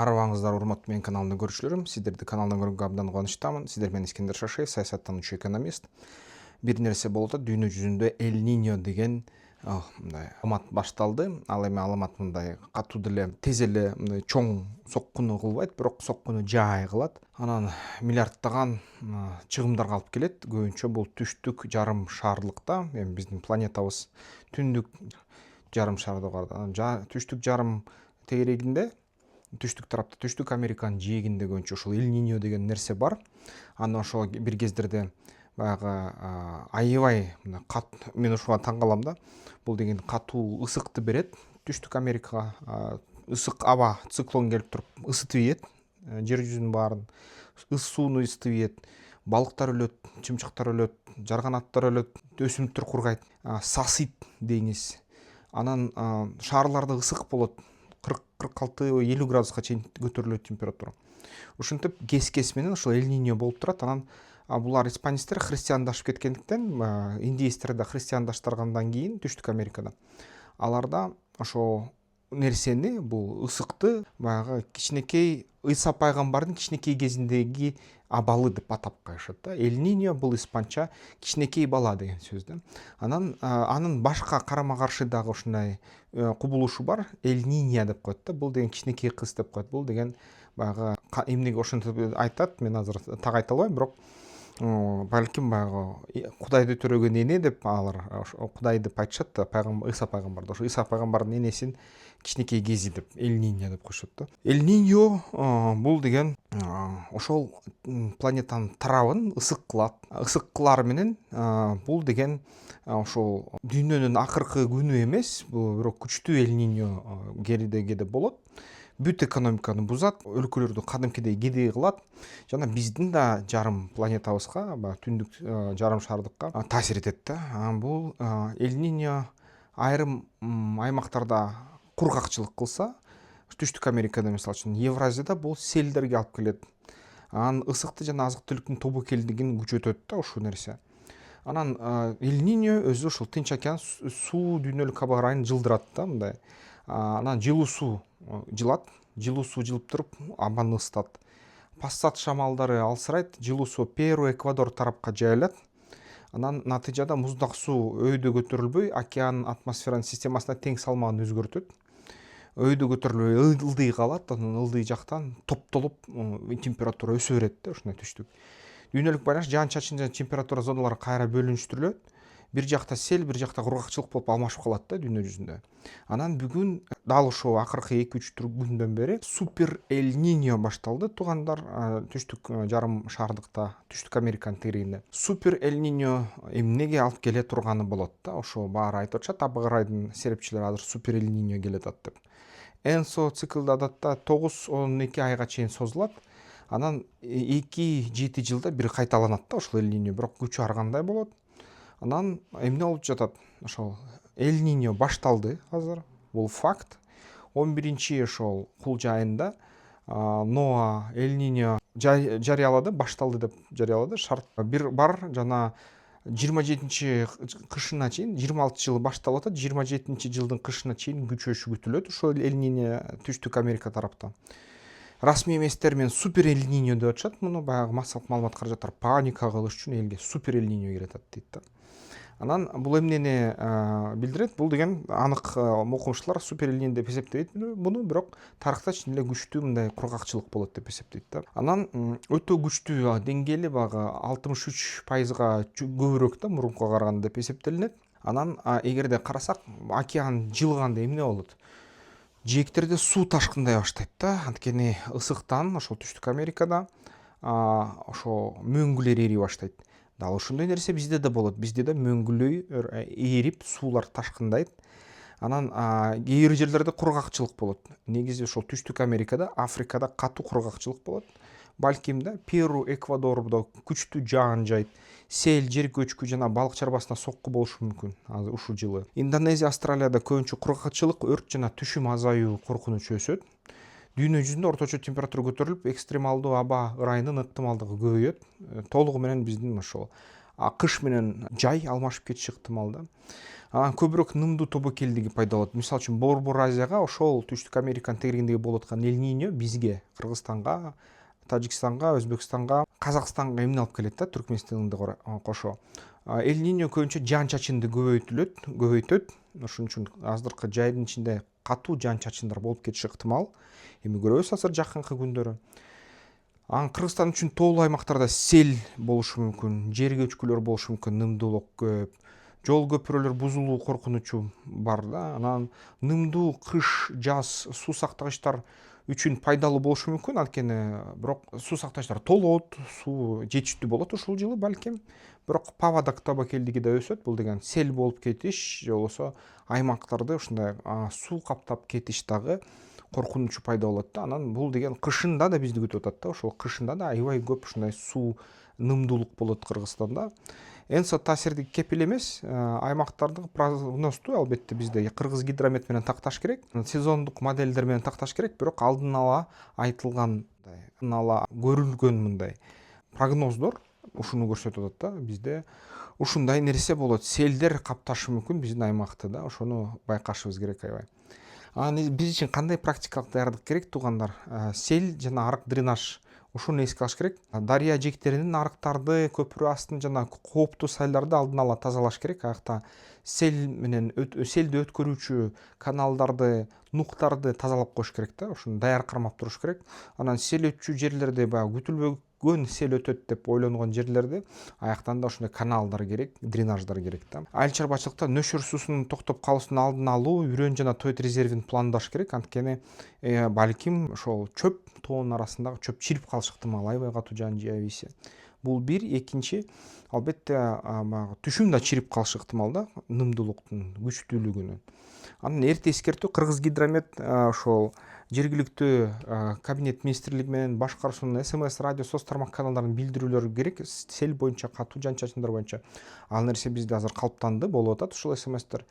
Арыбаңыздар урматтуу менин каналымдын көрүүчүлөрүм. Сиздерди каналдан көргөнгө абдан кубанычтамын. Сиздер менен Искендер Шашев, саясаттануучу экономист. Бир нерсе болуп атат. Дүйнө жүзүндө Эль Ниньо деген мындай аламат башталды. Ал эми аламат мындай катуу деле тез эле мындай чоң соккуну кылбайт, бирок соккуну жай кылат. Анан миллиарддаган чыгымдарга алып келет. Көбүнчө бул түштүк жарым шарлыкта, эми биздин планетабыз түндүк жарым шарда бар да. Түштүк жарым тегерегинде түштүк тарапта, түштүк Американын жээгинде көбүнчө ушул Эль Ниньо деген нерсе бар. Аны ошо бир кездерде баягы аябай мен ушуга таң калам да. Бул деген катуу ысыкты берет. Түштүк Америкага ысык аба циклон келип туруп ысытып ийет. Жер жүзүнүн баарын сууну ысытып ийет. Балыктар өлөт, чымчыктар өлөт, жарганаттар өлөт, өсүмдүктөр кургайт, сасыйт деңиз. Анан шаарларда ысык болот. 40-46-50 градуска чейин көтөрүлөт температура. Ушинтип кес менен ушул Эль Ниньо болуп турат. Анан булар испанецтер христиандашып кеткендиктен, индейстер да христиандаштыргандан кийин түштүк Америкада аларда ошо нерсени, бул ысыкты баягы кичинекей Ыйса пайгамбардын кичинекей кезиндеги абалы деп атап коюшат да. Эль Ниньо бул испанча кичинекей бала деген сөз да. Анан анын башка карама каршы дагы ушундай кубулушу бар. Эль Нинья деп коет да. Бул деген кичинекей кыз деп коет. Бул деген баягы эмнеге ошентип айтат, мен азыр так айта албайм, бирок балким баягы Кудайды төрөгөн эне деп алар Кудай деп айтышат да, пайгамбар Ыйса пайгамбарды. Ошо Ыйса пайгамбардын энесин кичинекей кези деп Эль Ниньо деп коюшат да. Эль Ниньо бул деген ошол планетанын тарабын ысык кылат. Ысык кылары менен бул деген ошол дүйнөнүн акыркы күнү эмес, бул бирок күчтүү Эль Ниньо керидегиде болот. Бүт экономиканы бузат, өлкөлөрдү кадимкидей кедей кылат жана биздин да жарым планетабызга, түндүк жарым шардыкка таасир этет да. Бул Эль Ниньо айрым аймактарда кургакчылык кылса, түштүк Америкада мисалы үчүн Евразияда бул селдерге алып келет. Анан ысыкты жана азык түлүктүн тобокелдигин күчөтөт да ушул нерсе. Анан Эль Ниньо өзү ушул Тынч океан суу дүйнөлүк аба ырайын жылдырат да мындай. Анан жылуу суу жылат, жылуу суу жылып туруп абаны ысытат. Пассат шамалдары алсырайт, жылуу суу Перу, Эквадор тарапка жайылат. Анан натыйжада муздак суу өйдө көтөрүлбөй, океан атмосферанын системасына тең салмагын өзгөртөт. Өйдө көтөрүлбөй ылдый калат, анан ылдый жактан топтолуп температура өсө берет да ушундай түштүк. Дүйнөлүк байланыш жаан чачын жана температура зоналары кайра бөлүнүштүрүлөт. Бир жакта сел, бир жакта кургакчылык болуп алмашып калат да дүйнө жүзүндө. Анан бүгүн дал ошо акыркы 2-3 күндөн бери супер Эль Ниньо башталды, туугандар, түштүк жарым шардыкта, түштүк Американын тегерегинде. Супер Эль Ниньо эмнеге алып келе турганы болот да, ошо баары айтып атышат, аба ырайдын серепчилери азыр супер Эль Ниньо келет деп. Энсо циклда адатта 9-12 айга чейин созулат. Анан 2-7 жылда бир кайталанат да ошол Эль Ниньо, бирок күчү ар кандай болот. Анан эмне болуп жатат? Ошол Эль Ниньо башталды азыр. Бул факт. 11-чи ошол кулжа айында НОА Эль Ниньо жарыялады, башталды деп жарыялады. Шарт бир бар жана 27-чи кышына чейин, 26 жылы башталып атат, 27-чи жылдын кышына чейин күчөшү күтүлөт ошол Эль Ниньо түштүк Америка тарапта. Расмий эместер менен супер Эль Ниньо деп атышат муну, баягы массалык маалымат каражаттар паника кылыш үчүн элге супер Эль Ниньо келет дейт да. Анан бул эмнени билдирет? Бул деген анык окумуштуулар супер Эль Ниньо деп эсептейт муну, бирок тарыхта чын эле күчтүү мындай кургакчылык болот деп эсептейт да. Анан өтө күчтүү деңгээли багы 63%га көбүрөөк да мурункуга караганда деп эсептелинет. Анан эгерде карасак, океан жылганда эмне болот? Жээктерде суу ташкындай баштайт да. Анткени ысыктан ошол түштүк Америкада ошо мөңгүлөр эри баштайт. Дал ошондой нерсе бизде да болот. Бизде да мөңгүлөр эрип, суулар ташкындайт. Анан кээ бир жерлерде кургакчылык болот. Негизи ошол түштүк Америкада, Африкада катуу кургакчылык болот. Балким да Перу, Эквадордо күчтүү жаан жайт, сел, жер көчкү жана балык чарбасына сокку болушу мүмкүн азыр ушул жылы. Индонезия, Австралияда көбүнчө кургакчылык, өрт жана түшүм азаюу коркунучу өсөт. Дүйнө жүзүндө орточо температура көтөрүлүп, экстремалдуу аба ырайынын ыктымалдыгы көбөйөт. Толугу менен биздин ошол кыш менен жай алмашып кетиши ыктымал да. Анан көбүрөөк нымдуу тобокелдиги пайда болот. Мисалы үчүн Борбор Азияга ошол Түштүк Американын тегерегиндеги болуп аткан Эль-Ниньо бизге, Кыргызстанга, Тажикстанга, Өзбекстанга, Казакстанга эмне алып келет да, Түркмөнстандын кошо. Эль-Ниньо көбүнчө жаан чачынды көбөйтөт. Ошон үчүн азыркы жайдын ичинде катуу жаан чачындар болуп кетиши ыктымал. Эми көрөбүз азыр жакынкы күндөрү. Анан Кыргызстан үчүн тоолуу аймактарда сел болушу мүмкүн, жер көчкүлөр болушу мүмкүн, нымдуулук көп. Жол көпүрөлөр бузулуу коркунучу бар да. Анан нымдуу кыш, жаз суу сактагычтар үчүн пайдалуу болушу мүмкүн. Анткени бирок суу сактагычтар толот, суу жетиштүү болот ушул жылы балким. Бирок паводок тобокелдиги да өсөт. Бул деген сел болуп кетиш, же болбосо аймактарды ушундай суу каптап кетиш дагы коркунучу пайда болот да. Анан бул деген кышында да бизди күтүп атат да. Ошол кышында да аябай көп ушундай суу нымдуулук болот Кыргызстанда. Энсо таасирди кепил эмес, аймактардын прогнозду албетте бизде Кыргыз гидромет менен такташ керек, сезондук модельдер менен такташ керек, бирок алдын ала айтылган, алдын ала көрүлгөн мындай прогноздор ушуну көрсөтүп атат да. Бизде ушундай нерсе болот, селдер капташы мүмкүн биздин аймакты да, ошону байкашыбыз керек аябай. Анан биз үчүн кандай практикалык даярдык керек туугандар? Сел жана арык дренаж ушуну эске алыш керек. Дарыя жээктеринин арыктарды, көпүрө астын жана кооптуу сайларды алдын ала тазалаш керек. Аякта сел менен селди өткөрүүчү каналдарды, нуктарды тазалап коюш керек да. Ушуну даяр кармап туруш керек. Анан сел өтчү жерлерде баягы күтүлбөгөн сел өтөт деп ойлонгон жерлерде аяктан да ушундай каналдар керек, дренаждар керек да. Айыл чарбачылыкта нөшөр суусунун токтоп калуусун алдын алуу, үрөн жана тоет резервин пландаш керек. Анткени балким ошол чөп тоонун арасындагы чөп чирип калышы ыктымал, аябай катуу жаан жаа ийсе. Бул бир, экинчи, албетте түшүм да чирип калышы ыктымал да, нымдуулуктун күчтүүлүгүнөн. Анан эрте эскертүү, Кыргыз гидромет ошол жергиликтүү кабинет министрлиги менен башкаруусунун СМС, радио, соц тармак каналдарынын билдирүүлөрү керек. Сел боюнча, катуу жаан чачындар боюнча. Ал нерсе бизде азыр калыптанды, болуп атат ушул СМСтер.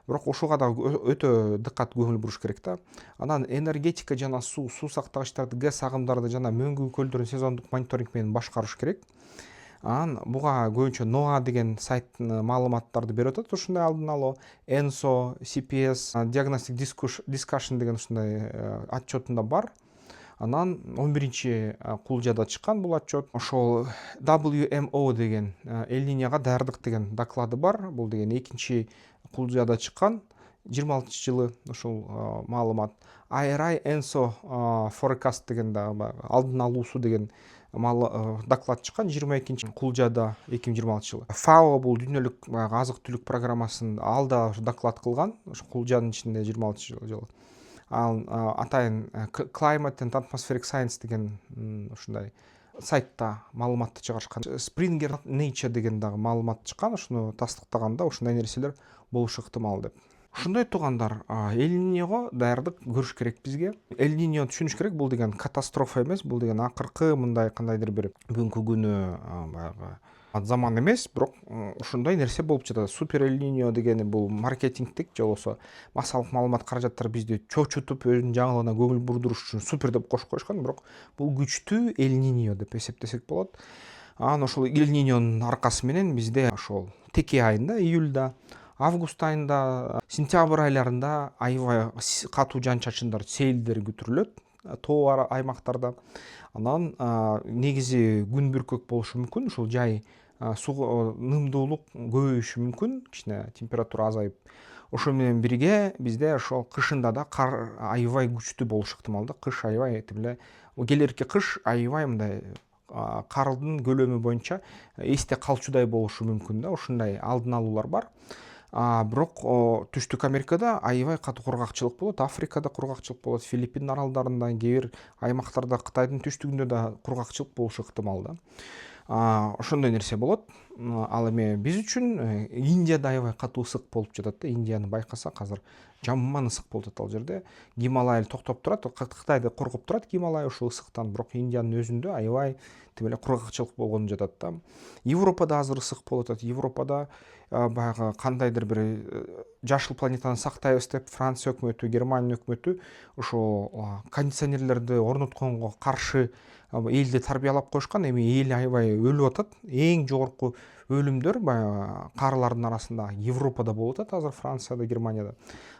Бирок ошуга да өтө дыкат көңүл буруш керек да. Анан энергетика жана суу сактагычтарды, ГЭС агымдарды жана мөңгү көлдөрүн сезондук мониторинг менен башкаруш керек. Анан буга көбүнчө NOAA деген сайт маалыматтарды берип атат. Ушундай алдын алуу ENSO, CPS, Diagnostic Discussion деген ушундай отчетунда бар. Анан 11-чи кулжада чыккан бул отчет. Ошол WMO деген Эль-Ниньяга даярдык деген доклады бар. Бул деген 2-чи кулжада чыккан 26-жылы ушул маалымат. IRI ENSO Forecast деген да алдын алуусу деген доклад чыккан 22-чи кулжада 2026-жылы. FAO бул дүйнөлүк азык түлүк программасын алда доклад кылган, ошо кулжанын ичинде 26-жылы. Ал атайын Climate and Atmospheric Science деген ушундай сайтта маалыматты чыгарышкан. Springer Nature деген дагы маалымат чыккан, ушуну тастыктаганда ушундай нерселер болушу ыктымал деп. Ушундай туугандар, Эль-Нинього даярдык көрүш керек бизге. Эль-Ниньо түшүнүш керек, бул деген катастрофа эмес, бул деген акыркы мындай кандайдыр бир бүгүнкү күнү баягы заман эмес, бирок ушундай нерсе болуп жатат. Супер Эль-Ниньо дегени бул маркетингдик же болбосо массалык маалымат каражаттар бизди чочутуп, өзүнүн жаңылыгына көңүл бурдуруш үчүн супер деп кошуп коюшкан, бирок бул күчтүү Эль-Ниньо деп эсептесек болот. Анан ошол Эль-Ниньонун аркасы менен бизде ошол теке айында, июлда, август айында, сентябрь айларында аябай катуу жаан чачындар, селдер күтүрүлөт тоо аймактарда. Анан негизи күн бүркөк болушу мүмкүн, ушул жай нымдуулук көбөйүшү мүмкүн, кичине температура азайып. Ошо менен бирге бизде ошол кышында да кар аябай күчтүү болушу ыктымал да. Кыш аябай эле келерки кыш аябай мындай кардын көлөмү боюнча эсте калчудай болушу мүмкүн да. Ушундай алдын алуулар бар. Бирок Түштүк Америкада аябай катуу кургакчылык болот, Африкада кургакчылык болот, Филиппин аралдарында, кээ бир аймактарда, Кытайдын түштүгүндө да кургакчылык болушу ыктымал да. Ошондой нерсе болот. Ал эми биз үчүн Индияда аябай катуу ысык болуп жатат да. Индияны байкасак азыр жаман ысык болуп атат ал жерде. Гималай токтоп турат, Кытайды коргоп турат Гималай ушул ысыктан, бирок Индиянын өзүндө аябай тим эле кургакчылык болгону жатат да. Европада азыр ысык болуп атат. Европада баягы кандайдыр бир жашыл планетаны сактайбыз деп Франция өкмөтү, Германия өкмөтү ошо кондиционерлерди орнотконго каршы элди тарбиялап коюшкан. Эми эл аябай өлүп атат. Эң жогорку өлүмдөр баягы карылардын арасында Европада болуп атат азыр, Францияда, Германияда.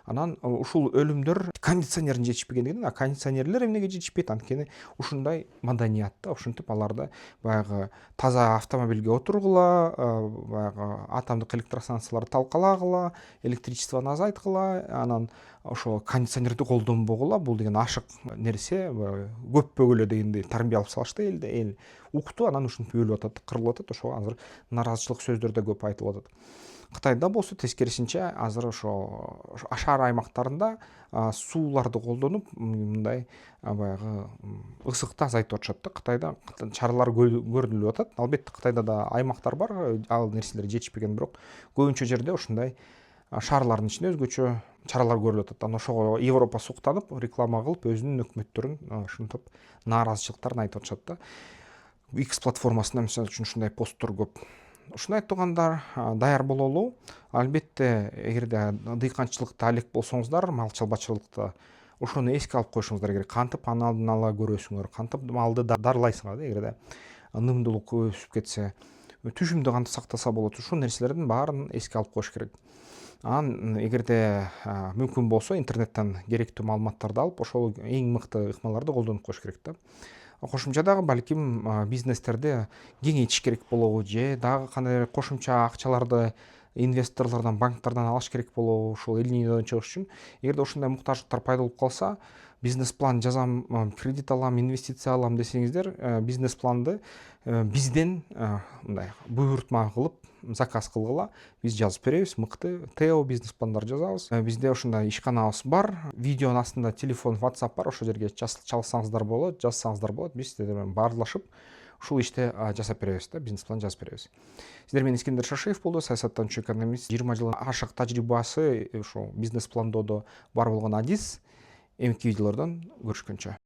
Анан ушул өлүмдөр кондиционерин жетишпегендигинен, а кондиционерлер эмнеге жетишпейт? Анткени ушундай маданиятта, ошентип аларды баягы таза автомобилге отургула, баягы атомдук электростанцияларды талкалагыла, электричествону азайткыла, анан ошо кондиционерди колдонбогула. Бул деген ашык нерсе, көппөгөлө дегендей тарбия алып салышты элде. Эл укту, анан ушинтип өлүп атат, кырылып атат. Ошого азыр нааразычылык сөздөр да көп айтылып атат. Кытайда болсо тескерисинче азыр ошо шаар аймактарында сууларды колдонуп мындай баягы ысыкты азайтып атышат да. Кытайда чаралар көрүлүп атат. Албетте Кытайда да аймактар бар, ал нерселер жетишпеген, бирок көбүнчө жерде ушундай шаарлардын ичинде өзгөчө чаралар көрүлүп атат. Анан ошого Европа суктанып, реклама кылып, өзүнүн өкмөттөрүн ушинтип нааразычылыктарын айтып атышат да. X платформасында мисалы үчүн ушундай посттор көп. Ушуну айтып тургандар даяр бололу. Албетте, эгерде дыйканчылыкта алек болсоңуздар, мал чалбачылыкта, ошону эске алып коюшуңуздар керек. Кантип анын алдын ала көрөсүңөр, кантип малды дарылайсыңар да. Эгерде нымдуулук өсүп кетсе, түшүмдү кантип сактаса болот, ушул нерселердин баарын эске алып коюш керек. Анан эгерде мүмкүн болсо интернеттен керектүү маалыматтарды алып, ошол эң мыкты ыкмаларды колдонуп коюш керек да. Кошумча дагы балким бизнестерди кеңейтиш керек болобу, же дагы кандай кошумча акчаларды инвесторлордон, банктардан алыш керек болобу ушул Эль-Ниньодон чыгыш үчүн. Эгерде ушундай муктаждыктар пайда болуп калса, бизнес план жазам, кредит алам, инвестиция алам десеңиздер, бизнес планды бизден мындай буйртма кылып заказ кылгыла. Биз жазып беребиз, мыкты ТЭО бизнес пландар жазабыз. Бизде ушундай ишканабыз бар. Видеонун астында телефон, WhatsApp бар. Ошол жерге чалсаңыздар болот, жазсаңыздар болот. Биз сиздер менен баарлашып ушул ишти жасап беребиз да, бизнес план жазып беребиз. Сиздер менен Искендер Шашиев болду, саясаттануучу экономист. 20 жыл ашык тажрыйбасы ушул бизнес пландоодо бар болгон адис. Эмки видеолордон көрүшкөнчө.